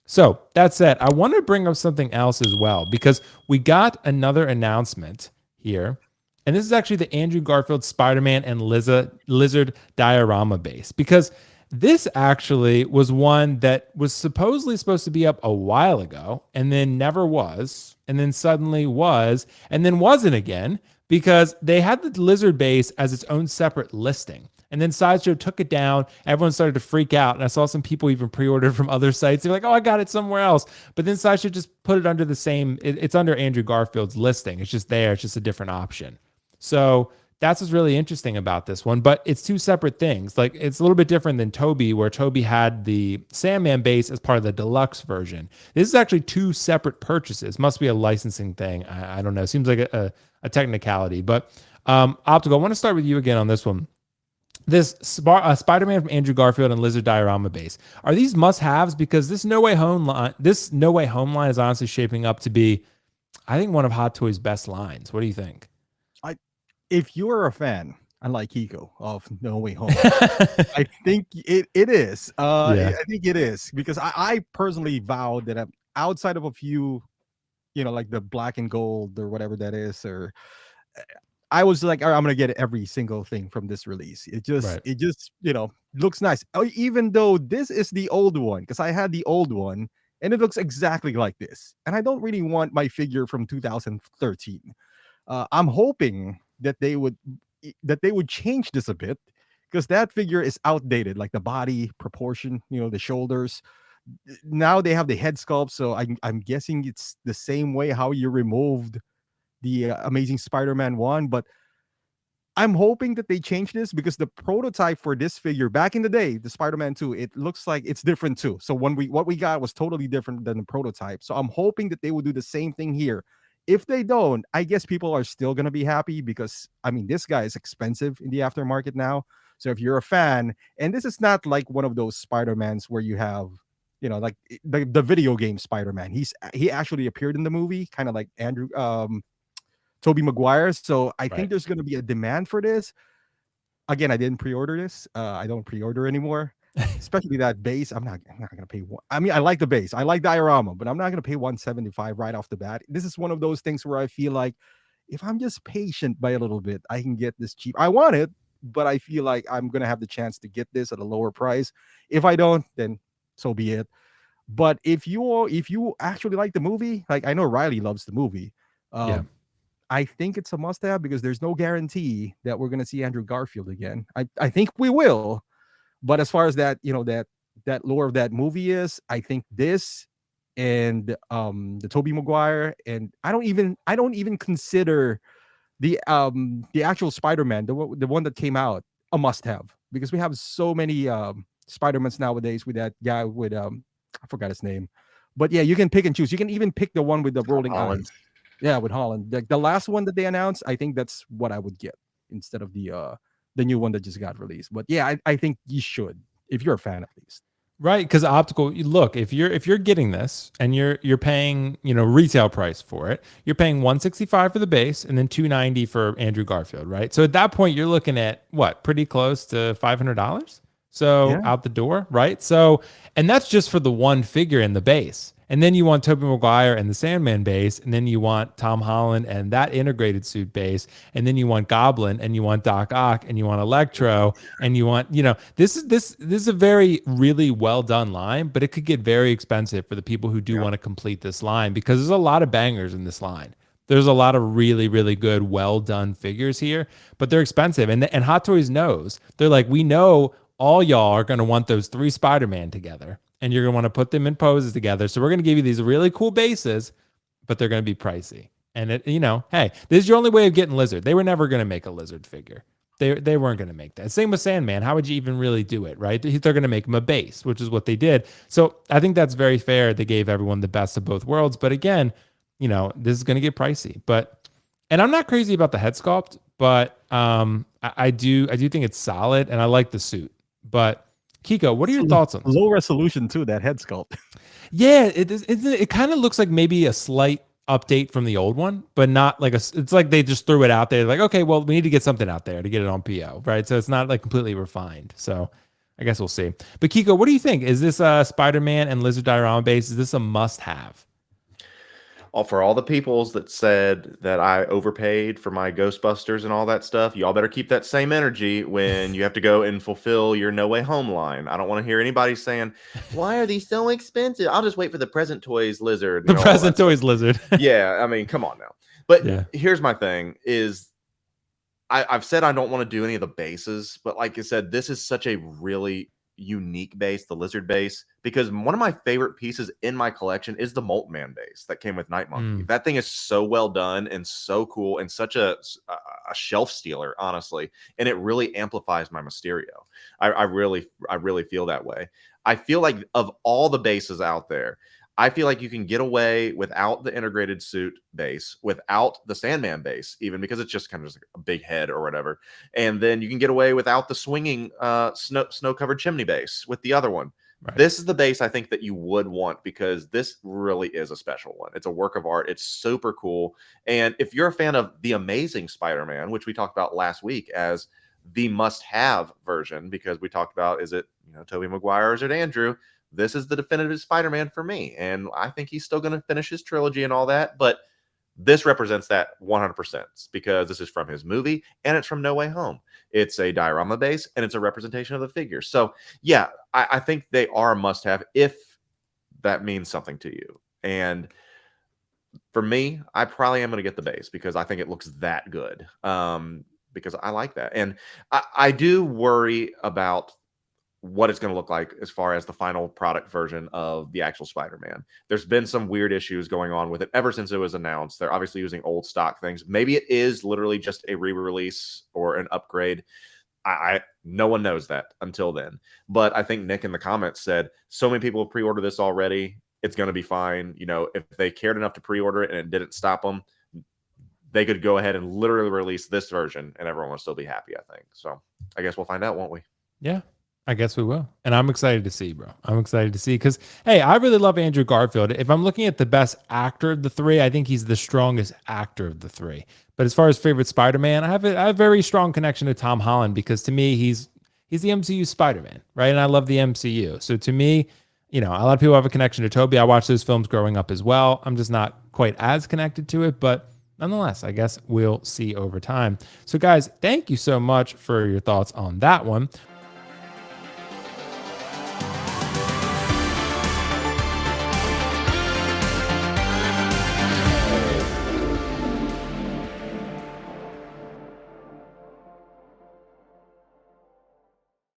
So that said, I want to bring up something else as well because we got another announcement here. And this is actually the Andrew Garfield Spider-Man and Lizard diorama base because this actually was one that was supposedly supposed to be up a while ago and then never was, and then suddenly was, and then wasn't again because they had the Lizard base as its own separate listing. And then Sideshow took it down. Everyone started to freak out. And I saw some people even pre-ordered from other sites. They're like, oh, I got it somewhere else. But then Sideshow just put it under the same, it's under Andrew Garfield's listing. It's just there. It's just a different option. So that's what's really interesting about this one. But it's two separate things. Like it's a little bit different than Toby, where Toby had the Sandman base as part of the deluxe version. This is actually two separate purchases. Must be a licensing thing. I don't know. Seems like a technicality. But Optical, I want to start with you again on this one. This Spider-Man from Andrew Garfield and Lizard diorama base, are these must-haves? Because this No Way Home line, is honestly shaping up to be, I think, one of Hot Toys' best lines. What do you think? I, if you're a fan, unlike Hiko, of No Way Home, I think it is. Yeah. I think it is because I personally vowed that I'm outside of a few, like the black and gold or whatever that is, or I was like, "All right, I'm gonna get every single thing from this release. Right. It just, looks nice. Oh, even though this is the old one, because I had the old one and it looks exactly like this. And I don't really want my figure from 2013. I'm hoping that they would change this a bit because that figure is outdated, like the body proportion, the shoulders. Now they have the head sculpt, so I'm guessing it's the same way how you removed the Amazing Spider-Man 1, but I'm hoping that they change this because the prototype for this figure back in the day, the Spider-Man 2, it looks like it's different too. So what we got was totally different than the prototype. So I'm hoping that they will do the same thing here. If they don't, I guess people are still going to be happy because I mean, this guy is expensive in the aftermarket now. So if you're a fan, and this is not like one of those Spider-Mans where you have, like the video game Spider-Man. He actually appeared in the movie, kind of like Andrew Toby Maguire. So I think Right. there's going to be a demand for this. Again, I didn't pre-order this. I don't pre-order anymore, especially that base. I'm not going to pay one. I mean, I like the base. I like diorama, but I'm not going to pay 175 right off the bat. This is one of those things where I feel like if I'm just patient by a little bit, I can get this cheap. I want it, but I feel like I'm going to have the chance to get this at a lower price. If I don't, then so be it. But if you actually like the movie, like I know Riley loves the movie, Yeah. um, I think it's a must-have because there's no guarantee that we're going to see Andrew Garfield again. I think we will, but as far as that, that lore of that movie is, I think this and the Toby Maguire, and I don't even consider the actual Spider-Man, the one that came out, a must-have because we have so many Spider-Mans nowadays with that guy with I forgot his name. But yeah, you can pick and choose. You can even pick the one with the Tom rolling Holland. eyes. Yeah, with Holland. The last one that they announced, I think that's what I would get instead of the new one that just got released. But yeah, I think you should if you're a fan at least. Right, because optical. Look, if you're getting this and you're paying retail price for it, you're paying 165 for the base and then 290 for Andrew Garfield, right? So at that point, you're looking at what, pretty close to $500. So Yeah, out the door, right? So, and that's just for the one figure in the base. And then you want Tobey Maguire and the Sandman base, and then you want Tom Holland and that integrated suit base, and then you want Goblin, and you want Doc Ock, and you want Electro, and you want, this is a very really well done line, but it could get very expensive for the people who do yeah, want to complete this line because there's a lot of bangers in this line. There's a lot of really, really good, well done figures here, but they're expensive. And Hot Toys knows. They're like, we know all y'all are going to want those three Spider-Man together, and you're going to want to put them in poses together. So we're going to give you these really cool bases, but they're going to be pricey. And hey, this is your only way of getting Lizard. They were never going to make a Lizard figure. They weren't going to make that. Same with Sandman. How would you even really do it, right? They're going to make him a base, which is what they did. So I think that's very fair. They gave everyone the best of both worlds. But again, this is going to get pricey. And I'm not crazy about the head sculpt, but I do think it's solid, and I like the suit. But Kiko, what are your thoughts on this? low resolution too. That head sculpt. Yeah, it kind of looks like maybe a slight update from the old one, but not like it's like they just threw it out there like, okay, well, we need to get something out there to get it on PO, right? So it's not like completely refined. So I guess we'll see. But Kiko, what do you think? Is this Spider-Man and Lizard Diorama base? Is this a must-have? For all the peoples that said that I overpaid for my Ghostbusters and all that stuff, y'all better keep that same energy when you have to go and fulfill your No Way Home line. I don't want to hear anybody saying, "Why are these so expensive? I'll just wait for the Present Toys Lizard." The Present Toys Lizard. Yeah, I mean, come on now. But Yeah. here's my thing: is I've said I don't want to do any of the bases, but like I said, this is such a really unique base, the lizard base, because one of my favorite pieces in my collection is the Molten Man base that came with Night Monkey. That thing is so well done and so cool and such a shelf stealer, honestly, and it really amplifies my Mysterio. I really feel that way. I feel like of all the bases out there, I feel like you can get away without the integrated suit base, without the Sandman base, even because it's just kind of just a big head or whatever. And then you can get away without the swinging snow-covered chimney base with the other one. Right. This is the base I think that you would want because this really is a special one. It's a work of art. It's super cool. And if you're a fan of The Amazing Spider-Man, which we talked about last week as the must-have version, because we talked about, is it, Tobey Maguire or is it Andrew? This is the definitive Spider-Man for me. And I think he's still going to finish his trilogy and all that. But this represents that 100% because this is from his movie and it's from No Way Home. It's a diorama base and it's a representation of the figure. So, yeah, I think they are a must-have if that means something to you. And for me, I probably am going to get the base because I think it looks that good because I like that. And I do worry about what it's going to look like as far as the final product version of the actual Spider-Man. There's been some weird issues going on with it ever since it was announced. They're obviously using old stock things. Maybe it is literally just a re-release or an upgrade. No one knows that until then. But I think Nick in the comments said so many people have pre-ordered this already. It's going to be fine. If they cared enough to pre-order it and it didn't stop them, they could go ahead and literally release this version and everyone will still be happy, I think. So I guess we'll find out, won't we? Yeah. I guess we will. And I'm excited to see, bro. I'm excited to see because, hey, I really love Andrew Garfield. If I'm looking at the best actor of the three, I think he's the strongest actor of the three. But as far as favorite Spider-Man, I have a very strong connection to Tom Holland because to me, he's the MCU Spider-Man, right? And I love the MCU. So to me, a lot of people have a connection to Tobey. I watched those films growing up as well. I'm just not quite as connected to it, but nonetheless, I guess we'll see over time. So guys, thank you so much for your thoughts on that one.